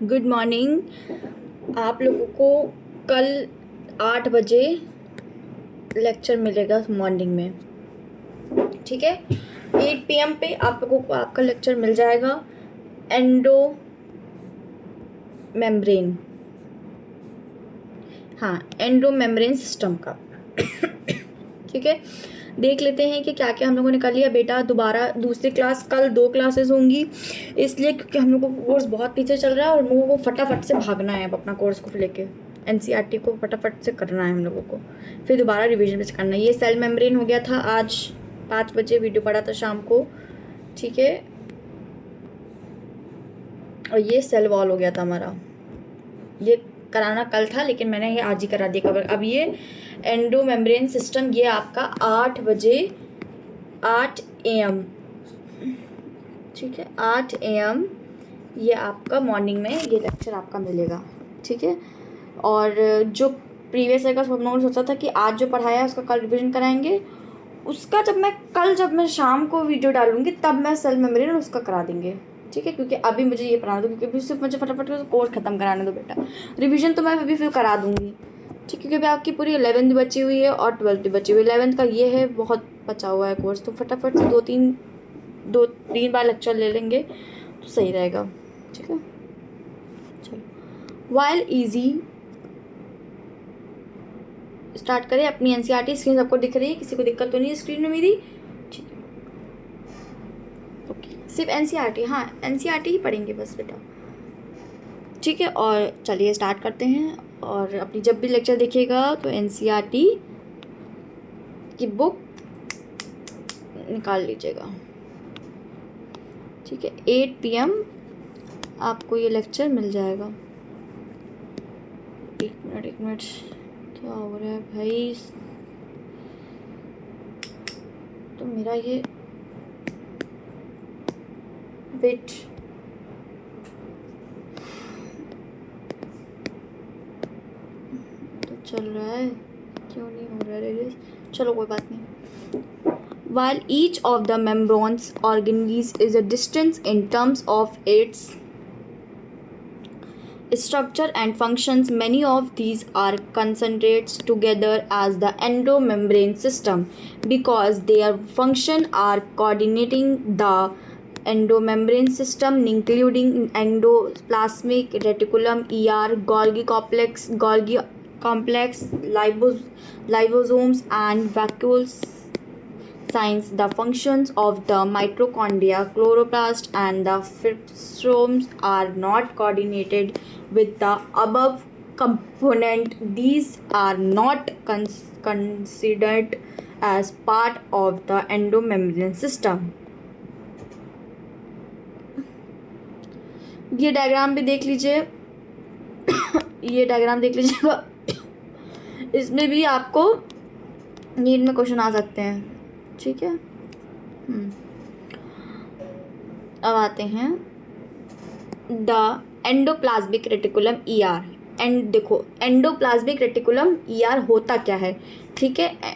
Good morning. आप लोगों को कल 8 बजे लेक्चर मिलेगा मॉर्निंग में, ठीक है। 8 PM पे आप लोगों को आपका लेक्चर मिल जाएगा एंडो मेम्ब्रेन, हाँ एंडो मेम्ब्रेन सिस्टम का ठीक है। देख लेते हैं कि क्या क्या हम लोगों ने कर लिया बेटा। दोबारा दूसरी क्लास, कल 2 क्लासेस होंगी इसलिए क्योंकि हम लोगों को कोर्स बहुत पीछे चल रहा है और हम लोगों को फटाफट से भागना है अब अपना कोर्स को लेके। NCERT को फटाफट से करना है हम लोगों को, फिर दोबारा रिवीजन भी करना है। ये सेल मेम्ब्रेन हो गया था, आज 5 बजे वीडियो पढ़ा था शाम को, ठीक है। और ये सेल वॉल हो गया था हमारा, ये कराना कल था लेकिन मैंने ये आज ही करा दिया कवर। अब ये एंडो मेम्ब्रेन सिस्टम ये आपका 8 बजे 8 AM, ठीक है 8 AM ये आपका मॉर्निंग में ये लेक्चर आपका मिलेगा, ठीक है। और जो प्रीवियस ईयर का हम लोगों ने सोचा था कि आज जो पढ़ाया है उसका कल रिवीजन कराएंगे, उसका जब मैं शाम को वीडियो डालूंगी तब मैं सेल मेम्ब्रेन उसका करा देंगे, ठीक है। क्योंकि अभी मुझे ये पढ़ाना दो, क्योंकि अभी सिर्फ मुझे फटाफट कोर्स ख़त्म कराने दो बेटा। रिवीजन तो मैं अभी फिर करा दूंगी, ठीक है। क्योंकि आपकी पूरी 11th बची हुई है और 12th भी बची हुई है। 11th का ये है, बहुत बचा हुआ है कोर्स, तो फटाफट से दो तीन बार लेक्चर ले लेंगे तो सही रहेगा, ठीक है। चलो वाइल ईजी स्टार्ट करें। अपनी NCERT स्क्रीन सबको दिख रही है, किसी को दिक्कत तो नहीं है स्क्रीन में मेरी, ठीक है। ओके सिर्फ NCERT, हाँ NCERT ही पढ़ेंगे बस बेटा, ठीक है। और चलिए स्टार्ट करते हैं। और अपनी जब भी लेक्चर देखिएगा तो NCERT की बुक निकाल लीजिएगा, ठीक है। 8 PM आपको ये लेक्चर मिल जाएगा। एक मिनट क्या हो रहा है भाई, तो मेरा ये वेट तो चल रहा है, क्यों नहीं हो रहा है, चलो कोई बात नहीं। While each of the membranes organelles is a distance in terms of its structure and functions, many of these are concentrated together as the endomembrane system because their function are coordinating the endomembrane system, including endoplasmic reticulum, Golgi complex, liposomes, and vacuoles. Science, the functions of the mitochondria, chloroplast, and the ribosomes are not coordinated with the above component. These are not considered as part of the endomembrane system. ये diagram भी देख लीजिए ये diagram देख लीजिएगा इसमें भी आपको नीट में क्वेश्चन आ सकते हैं, ठीक है। अब आते हैं the endoplasmic reticulum ER। And देखो एंडोप्लाज्मिक रेटिकुलम ER होता क्या है, ठीक है।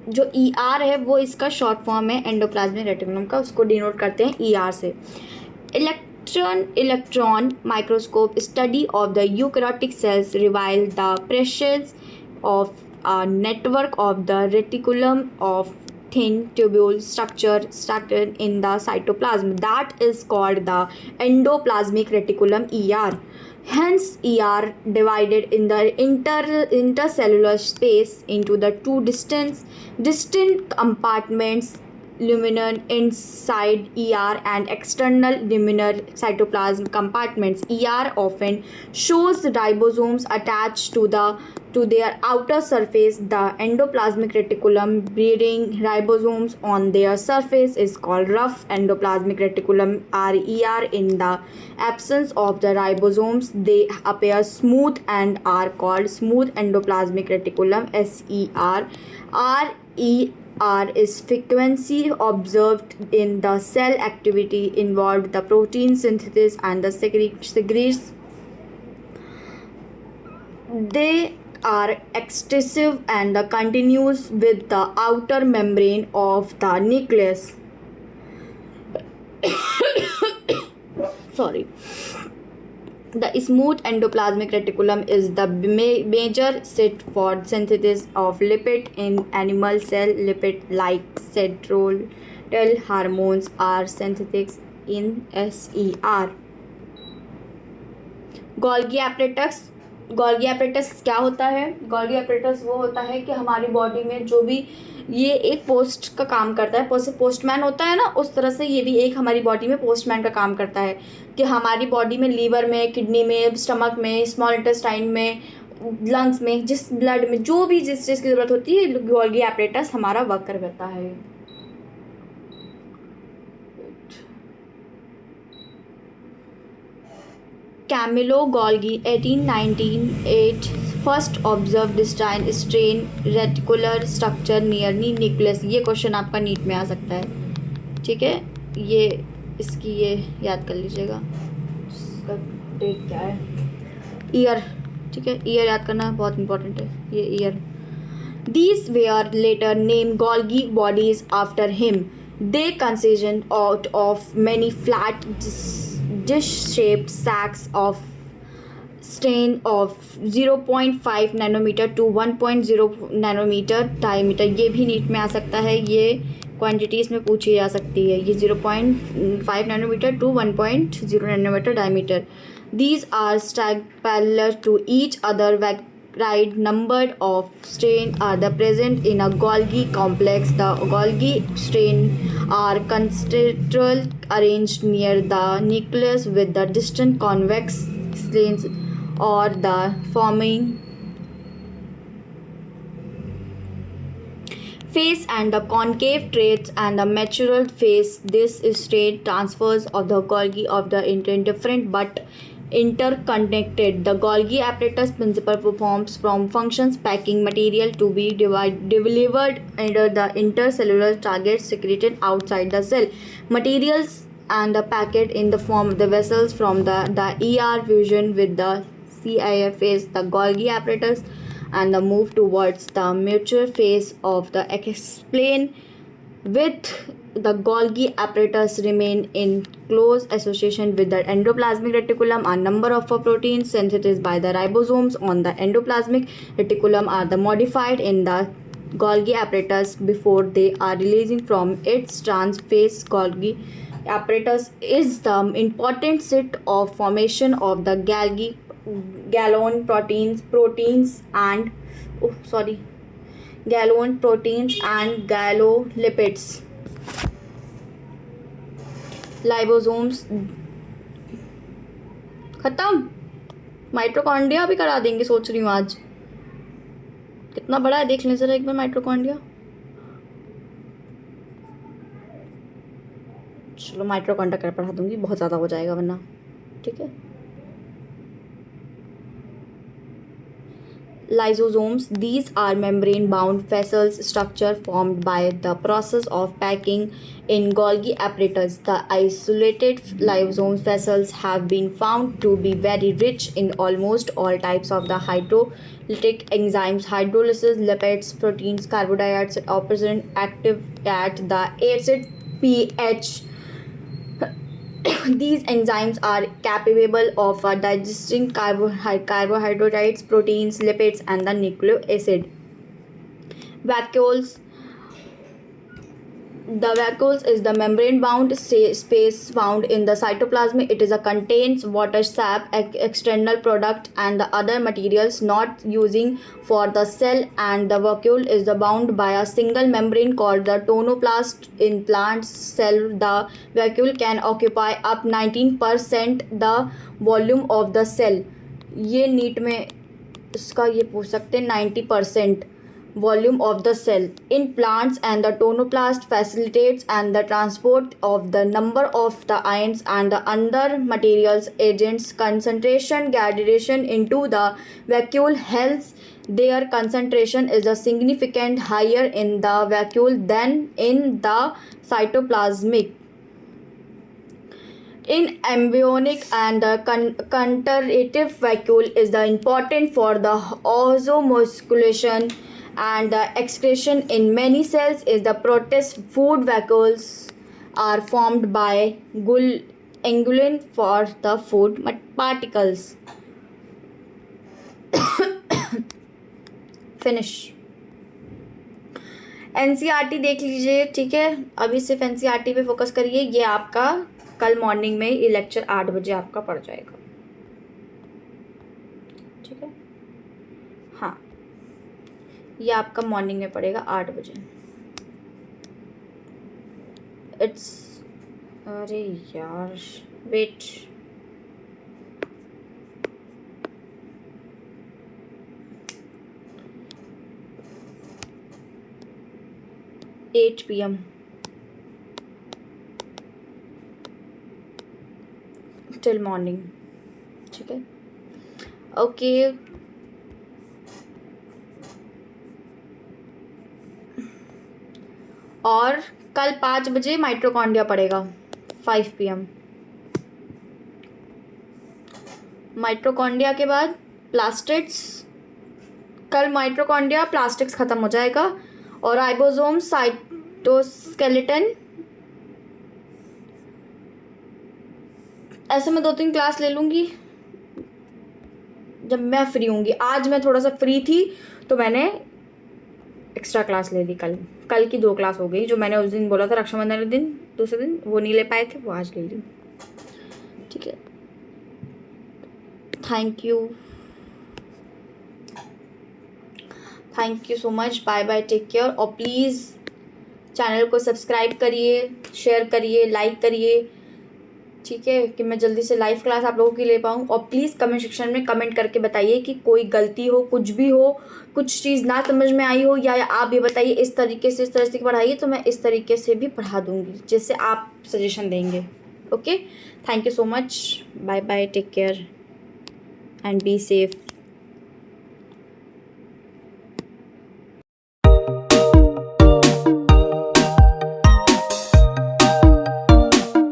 जो ER है वो इसका शॉर्ट फॉर्म है एंडोप्लाज्मिक रेटिकुलम का, उसको डिनोट करते हैं ER से। Electron microscope study of the eukaryotic cells reveal the presence of a network of the reticulum of thin tubule structure in the cytoplasm that is called the endoplasmic reticulum ER. Hence ER divided in the intercellular space into the two distinct compartments, luminal inside ER and external luminal cytoplasm compartments. ER often shows ribosomes attached to their outer surface. The endoplasmic reticulum bearing ribosomes on their surface is called rough endoplasmic reticulum RER. In the absence of the ribosomes, they appear smooth and are called smooth endoplasmic reticulum SER. RER is frequency observed in the cell activity involved the protein synthesis and the secretions. They are extensive and continuous with the outer membrane of the nucleus. Sorry. The smooth endoplasmic reticulum is the major site for synthesis of lipid in animal cell. Lipid like steroidal hormones are synthetic in SER. Golgi apparatus क्या होता है? Golgi apparatus वो होता है कि हमारी body में जो भी ये एक पोस्ट का काम करता है, पोस्टमैन होता है ना, उस तरह से ये भी एक हमारी बॉडी में पोस्टमैन का काम करता है कि हमारी बॉडी में लीवर में, किडनी में, स्टमक में, स्मॉल इंटेस्टाइन में, लंग्स में, जिस ब्लड में जो भी जिस चीज़ की ज़रूरत होती है, गोल्गी एपरेटस हमारा वर्क करता है. Camilo Golgi 1898 first observed distinct strain reticular structure near nucleus. ये क्वेश्चन आपका नीट में आ सकता है. ठीक है, ये इसकी ये याद कर लीजिएगा. डेट क्या है? ईयर. ठीक है, ईयर याद करना बहुत इंपॉर्टेंट है. ये year. These were later named Golgi bodies after him. They consisted out of many flat dish-shaped sacs of strain of 0.5 nanometre to 1.0 nanometre diameter. ये भी नीट में आ सकता है. ये क्वांटिटीज़ में पूछी जा सकती है. ये 0.5 nanometre to 1.0 nanometre diameter. These are stacked parallel to each other. Right numbered of strain are the present in a Golgi complex. The Golgi strain are concentrically arranged near the nucleus with the distant convex strains or the forming face and the concave traits and the natural face. This state transfers of the Golgi of the different but interconnected. The Golgi apparatus principle performs from functions packing material to be delivered under the intercellular targets secreted outside the cell. Materials and the packet in the form of the vessels from the ER fusion with the CIF phase, the Golgi apparatus, and the move towards the mature phase of the explain with the Golgi apparatus remain in close association with the endoplasmic reticulum. A number of proteins synthesized by the ribosomes on the endoplasmic reticulum are the modified in the Golgi apparatus before they are releasing from its transphase. Golgi apparatus is the important site of formation of the Gallon proteins and gallolipids. लाइबोसोम्स खत्म. Mitochondria भी करा देंगे सोच रही हूँ आज. कितना बड़ा है देख लें जरा एक बार माइटोकॉन्ड्रिया. चलो माइटोकॉन्ड्रिया कर पढ़ा दूंगी, बहुत ज़्यादा हो जाएगा वरना. ठीक है. Lysosomes. These are membrane-bound vessels structure formed by the process of packing in Golgi apparatus. The isolated lysosome vessels have been found to be very rich in almost all types of the hydrolytic enzymes, hydrolysis, lipids, proteins, carbohydrates, opposite active at the acid pH. These enzymes are capable of digesting carbohydrates, proteins, lipids, and the nucleic acid. Vacuoles. The vacuole is the membrane-bound space found in the cytoplasm. It is a contains water, sap, external product, and the other materials not using for the cell. And the vacuole is the bound by a single membrane called the tonoplast. In plant cell, the vacuole can occupy up 19% the volume of the cell. ये NEET में इसका ये पूछ सकते हैं 90% volume of the cell in plants, and the tonoplast facilitates and the transport of the number of the ions and the other materials agents. Concentration gradation into the vacuole helps their concentration is a significant higher in the vacuole than in the cytoplasmic. In embryonic and the conservative vacuole is the important for the osmoculation and the excretion in many cells. Is the protist food vacuoles are formed by angulin for the food particles. Finish. NCERT देख लीजिए, ठीक है, अभी सिर्फ NCERT पे focus करिए। ये आपका कल मॉर्निंग में ये लेक्चर 8 बजे आपका पड़ जाएगा, ठीक है। हाँ, ये आपका मॉर्निंग में पड़ेगा 8 बजे। इट्स, अरे यार wait, eight PM till morning, ठीक है, ओके। और कल 5 बजे माइटोकॉन्ड्रिया पड़ेगा 5 PM। माइटोकॉन्ड्रिया के बाद प्लास्टिड्स, कल माइटोकॉन्ड्रिया प्लास्टिक्स खत्म हो जाएगा और राइबोसोम, साइटोस्केलेटन, ऐसे मैं 2-3 क्लास ले लूँगी जब मैं फ्री होंगी। आज मैं थोड़ा सा फ्री थी तो मैंने एक्स्ट्रा क्लास ले ली। कल की 2 क्लास हो गई, जो मैंने उस दिन बोला था रक्षाबंधन के दिन, दूसरे दिन वो नहीं ले पाए थे, वो आज ले ली, ठीक है। Thank you so much, bye bye, take care. और प्लीज़ चैनल को सब्सक्राइब करिए, शेयर करिए, लाइक करिए, ठीक है, कि मैं जल्दी से लाइव क्लास आप लोगों की ले पाऊँ। और प्लीज़ कमेंट सेक्शन में कमेंट करके बताइए कि कोई गलती हो, कुछ भी हो, कुछ चीज़ ना समझ में आई हो, या आप ये बताइए इस तरीके से, इस तरह से पढ़ाइए, तो मैं इस तरीके से भी पढ़ा दूँगी जैसे आप सजेशन देंगे। Okay, thank you so much, bye bye, take care and be safe.